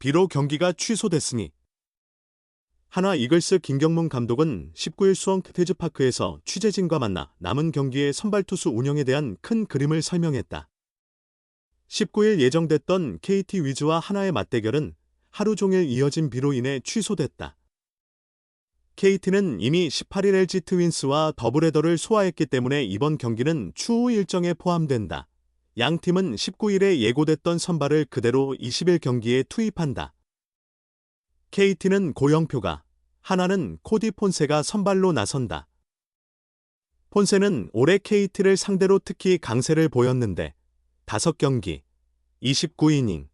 비록 경기가 취소됐으니 하나 이글스 김경문 감독은 19일 수원 캐틀즈파크에서 취재진과 만나 남은 경기의 선발 투수 운영에 대한 큰 그림을 설명했다. 19일 예정됐던 KT 위즈와 하나의 맞대결은 하루 종일 이어진 비로 인해 취소됐다. KT는 이미 18일 LG 트윈스와 더블헤더를 소화했기 때문에 이번 경기는 추후 일정에 포함된다. 양 팀은 19일에 예고됐던 선발을 그대로 20일 경기에 투입한다. KT는 고영표가, 하나는 코디 폰세가 선발로 나선다. 폰세는 올해 KT를 상대로 특히 강세를 보였는데 5경기, 29이닝에서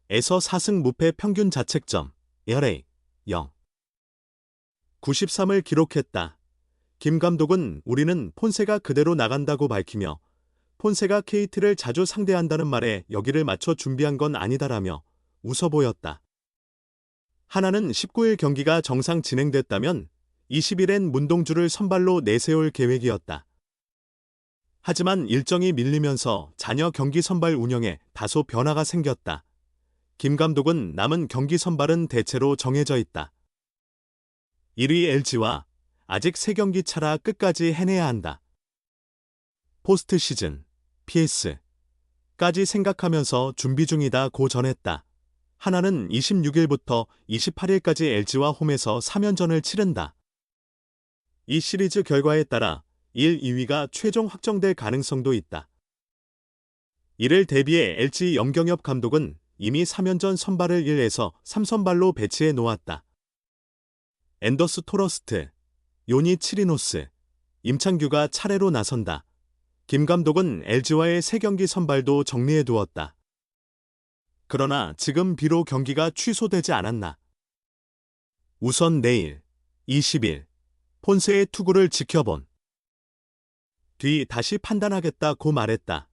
4승 무패 평균 자책점, ERA 0. 93을 기록했다. 김 감독은 우리는 폰세가 그대로 나간다고 밝히며 폰세가 KT를 자주 상대한다는 말에 여기를 맞춰 준비한 건 아니다라며 웃어 보였다. 하나는 19일 경기가 정상 진행됐다면 20일엔 문동주를 선발로 내세울 계획이었다. 하지만 일정이 밀리면서 잔여 경기 선발 운영에 다소 변화가 생겼다. 김 감독은 남은 경기 선발은 대체로 정해져 있다. 1위 LG와 아직 3경기 차라 끝까지 해내야 한다. 포스트 시즌, PS까지 생각하면서 준비 중이다고 전했다. 하나는 26일부터 28일까지 LG와 홈에서 3연전을 치른다. 이 시리즈 결과에 따라 1, 2위가 최종 확정될 가능성도 있다. 이를 대비해 LG 염경엽 감독은 이미 3연전 선발을 1에서 3선발로 배치해 놓았다. 앤더스 토러스트, 요니 치리노스, 임창규가 차례로 나선다. 김 감독은 LG와의 3경기 선발도 정리해 두었다. 그러나 지금 비록 경기가 취소되지 않았나. 우선 내일, 20일, 폰세의 투구를 지켜본 뒤 다시 판단하겠다고 말했다.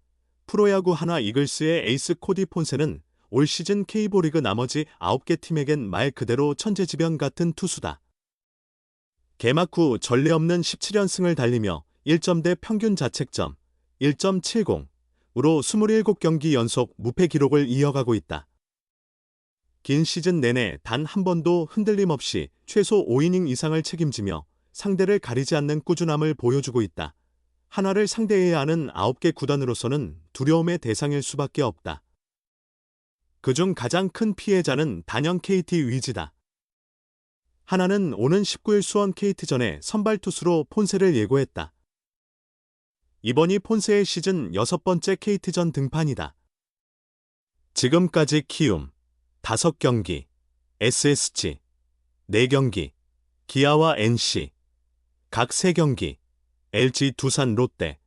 프로야구 하나 이글스의 에이스 코디 폰세는 올 시즌 K리그 나머지 9개 팀에겐 말 그대로 천재지변 같은 투수다. 개막 후 전례 없는 17연승을 달리며 1점대 평균 자책점 1.70으로 27경기 연속 무패 기록을 이어가고 있다. 긴 시즌 내내 단 한 번도 흔들림 없이 최소 5이닝 이상을 책임지며 상대를 가리지 않는 꾸준함을 보여주고 있다. 하나를 상대해야 하는 9개 구단으로서는 두려움의 대상일 수밖에 없다. 그중 가장 큰 피해자는 단연 KT 위즈다. 하나는 오는 19일 수원 KT전에 선발 투수로 폰세를 예고했다. 이번이 폰세의 시즌 6번째 KT전 등판이다. 지금까지 키움 5경기, SSG 4경기, 기아와 NC 각 3경기, LG 두산 롯데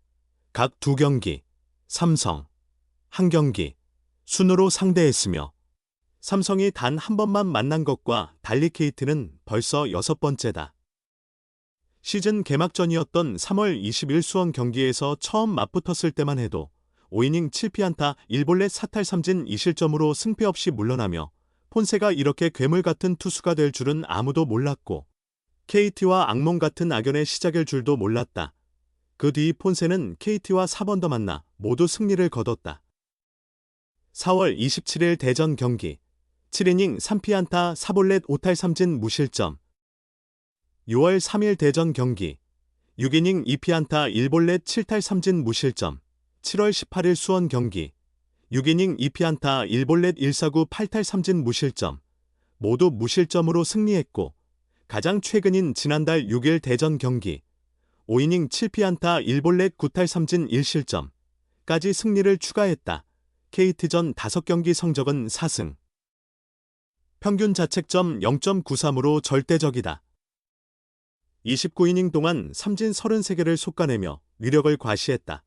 각 2경기, 삼성 1경기 순으로 상대했으며 삼성이 단 한 번만 만난 것과 달리 KT는 벌써 6번째다. 시즌 개막전이었던 3월 20일 수원 경기에서 처음 맞붙었을 때만 해도 5이닝 7피안타 1볼넷 사탈 3진 2실점으로 승패 없이 물러나며 폰세가 이렇게 괴물 같은 투수가 될 줄은 아무도 몰랐고 KT와 악몽 같은 악연의 시작일 줄도 몰랐다. 그 뒤 폰세는 KT와 4번 더 만나 모두 승리를 거뒀다. 4월 27일 대전 경기 7이닝 3피안타 4볼넷 5탈 3진 무실점 6월 3일 대전 경기 6이닝 2피안타 1볼넷 7탈 3진 무실점 7월 18일 수원 경기 6이닝 2피안타 1볼넷 1사구 8탈 3진 무실점 모두 무실점으로 승리했고 가장 최근인 지난달 6일 대전 경기 5이닝 7피안타 1볼넷 9탈 3진 1실점까지 승리를 추가했다. KT전 5경기 성적은 4승. 평균 자책점 0.93으로 절대적이다. 29이닝 동안 삼진 33개를 솎아내며 위력을 과시했다.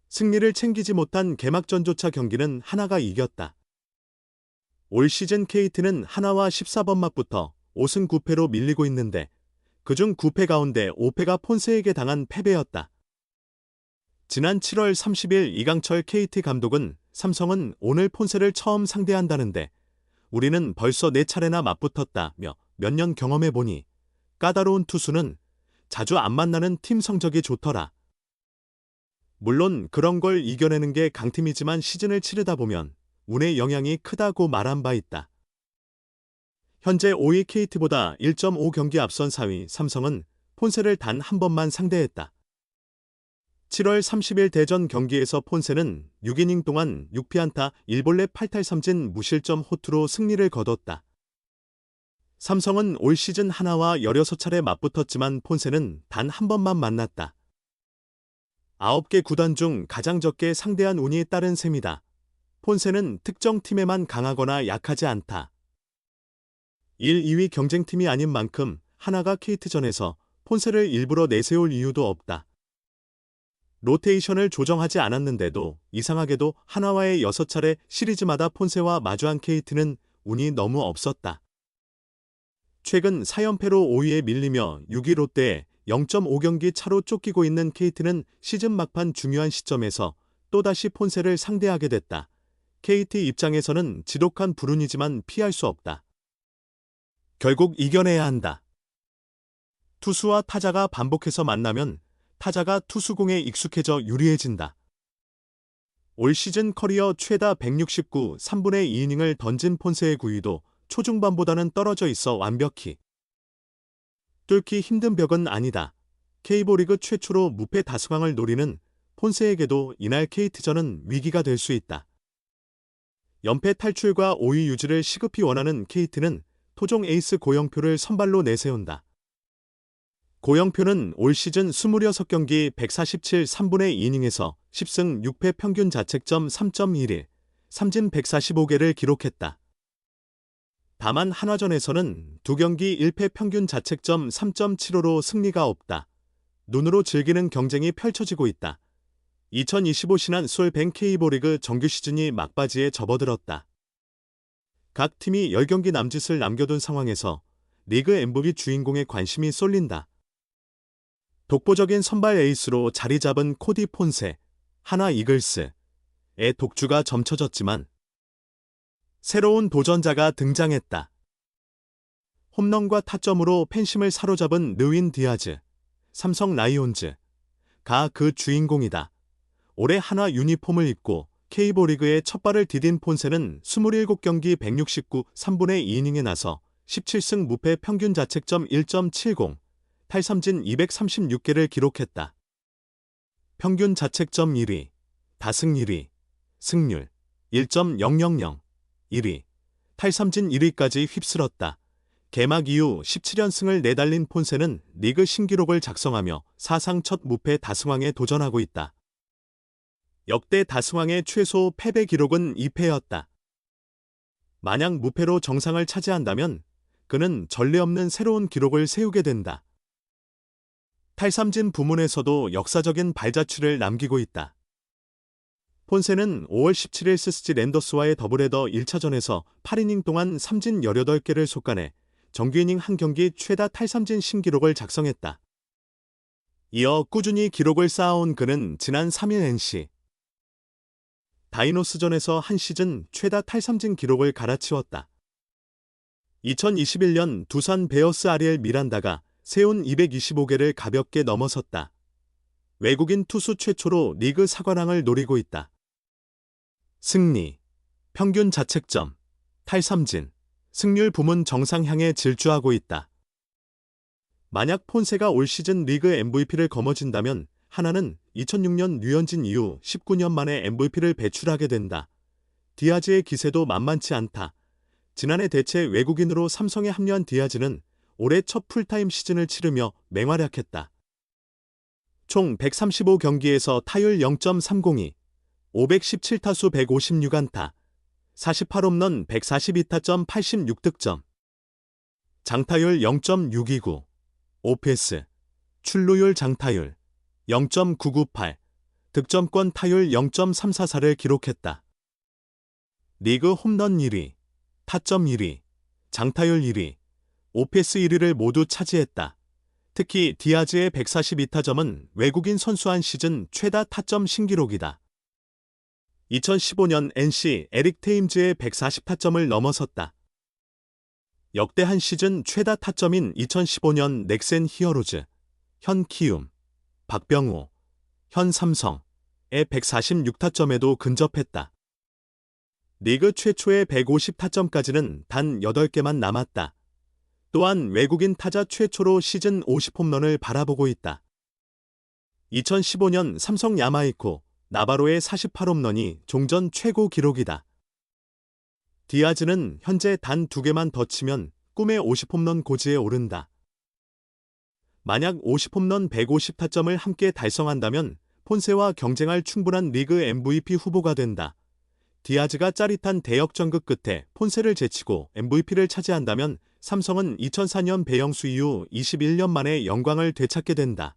승리를 챙기지 못한 개막전조차 경기는 하나가 이겼다. 올 시즌 KT는 하나와 14번 맞부터 5승 9패로 밀리고 있는데 그중 9패 가운데 5패가 폰세에게 당한 패배였다. 지난 7월 30일 이강철 KT 감독은 삼성은 오늘 폰세를 처음 상대한다는데 우리는 벌써 4차례나 맞붙었다며 몇 년 경험해보니 까다로운 투수는 자주 안 만나는 팀 성적이 좋더라. 물론 그런 걸 이겨내는 게 강팀이지만 시즌을 치르다 보면 운의 영향이 크다고 말한 바 있다. 현재 5위 KT보다 1.5경기 앞선 4위 삼성은 폰세를 단 한 번만 상대했다. 7월 30일 대전 경기에서 폰세는 6이닝 동안 6피안타 1볼넷 8탈3진 무실점 호투로 승리를 거뒀다. 삼성은 올 시즌 하나와 16차례 맞붙었지만 폰세는 단 한 번만 만났다. 9개 구단 중 가장 적게 상대한 운이 따른 셈이다. 폰세는 특정 팀에만 강하거나 약하지 않다. 1, 2위 경쟁팀이 아닌 만큼 하나가 KT전에서 폰세를 일부러 내세울 이유도 없다. 로테이션을 조정하지 않았는데도 이상하게도 하나와의 6차례 시리즈마다 폰세와 마주한 KT는 운이 너무 없었다. 최근 4연패로 5위에 밀리며 6위 롯데에 0.5경기 차로 쫓기고 있는 KT는 시즌 막판 중요한 시점에서 또다시 폰세를 상대하게 됐다. KT 입장에서는 지독한 불운이지만 피할 수 없다. 결국 이겨내야 한다. 투수와 타자가 반복해서 만나면 타자가 투수공에 익숙해져 유리해진다. 올 시즌 커리어 최다 169 3분의 2이닝을 던진 폰세의 구위도 초중반보다는 떨어져 있어 완벽히 뚫기 힘든 벽은 아니다. K리그 최초로 무패 다승왕을 노리는 폰세에게도 이날 KT전은 위기가 될 수 있다. 연패 탈출과 5위 유지를 시급히 원하는 KT는 토종 에이스 고영표를 선발로 내세운다. 고영표는 올 시즌 26경기 147 3분의 2이닝에서 10승 6패 평균 자책점 3.11, 삼진 145개를 기록했다. 다만 한화전에서는 2경기 1패 평균 자책점 3.75로 승리가 없다. 눈으로 즐기는 경쟁이 펼쳐지고 있다. 2025 신한솔 뱅 K리그 정규 시즌이 막바지에 접어들었다. 각 팀이 10경기 남짓을 남겨둔 상황에서 리그 MVP 주인공에 관심이 쏠린다. 독보적인 선발 에이스로 자리 잡은 코디 폰세, 하나 이글스의 독주가 점쳐졌지만 새로운 도전자가 등장했다. 홈런과 타점으로 팬심을 사로잡은 느윈 디아즈, 삼성 라이온즈가 그 주인공이다. 올해 한화 유니폼을 입고 K리그의 첫 발을 디딘 폰세는 27경기 169 3분의 2이닝에 나서 17승 무패 평균 자책점 1.70, 탈삼진 236개를 기록했다. 평균 자책점 1위, 다승 1위, 승률 1.000, 1위, 탈삼진 1위까지 휩쓸었다. 개막 이후 17연승을 내달린 폰세는 리그 신기록을 작성하며 사상 첫 무패 다승왕에 도전하고 있다. 역대 다승왕의 최소 패배 기록은 2패였다. 만약 무패로 정상을 차지한다면 그는 전례 없는 새로운 기록을 세우게 된다. 탈삼진 부문에서도 역사적인 발자취를 남기고 있다. 폰세는 5월 17일 스스지 랜더스와의 더블헤더 1차전에서 8이닝 동안 삼진 18개를 속가내 정규이닝 한 경기 최다 탈삼진 신기록을 작성했다. 이어 꾸준히 기록을 쌓아온 그는 지난 3일 NC 다이노스전에서 한 시즌 최다 탈삼진 기록을 갈아치웠다. 2021년 두산 베어스 아리엘 미란다가 세운 225개를 가볍게 넘어섰다. 외국인 투수 최초로 리그 사관왕을 노리고 있다. 승리, 평균 자책점, 탈삼진, 승률 부문 정상향에 질주하고 있다. 만약 폰세가 올 시즌 리그 MVP를 거머쥔다면 하나는 2006년 류현진 이후 19년 만에 MVP를 배출하게 된다. 디아즈의 기세도 만만치 않다. 지난해 대체 외국인으로 삼성에 합류한 디아즈는 올해 첫 풀타임 시즌을 치르며 맹활약했다. 총 135경기에서 타율 0.302, 517타수 156안타, 48홈런 142타점 86득점, 장타율 0.629, OPS, 출루율 장타율 0.998, 득점권 타율 0.344를 기록했다. 리그 홈런 1위, 타점 1위, 장타율 1위, OPS 1위를 모두 차지했다. 특히 디아즈의 142타점은 외국인 선수 한 시즌 최다 타점 신기록이다. 2015년 NC 에릭 테임즈의 140타점을 넘어섰다. 역대 한 시즌 최다 타점인 2015년 넥센 히어로즈, 현 키움, 박병호, 현 삼성의 146타점에도 근접했다. 리그 최초의 150타점까지는 단 8개만 남았다. 또한 외국인 타자 최초로 시즌 50홈런을 바라보고 있다. 2015년 삼성 야마이코 나바로의 48홈런이 종전 최고 기록이다. 디아즈는 현재 단 2개만 더 치면 꿈의 50홈런 고지에 오른다. 만약 50홈런 150타점을 함께 달성한다면 폰세와 경쟁할 충분한 리그 MVP 후보가 된다. 디아즈가 짜릿한 대역전극 끝에 폰세를 제치고 MVP를 차지한다면 삼성은 2004년 배영수 이후 21년 만에 영광을 되찾게 된다.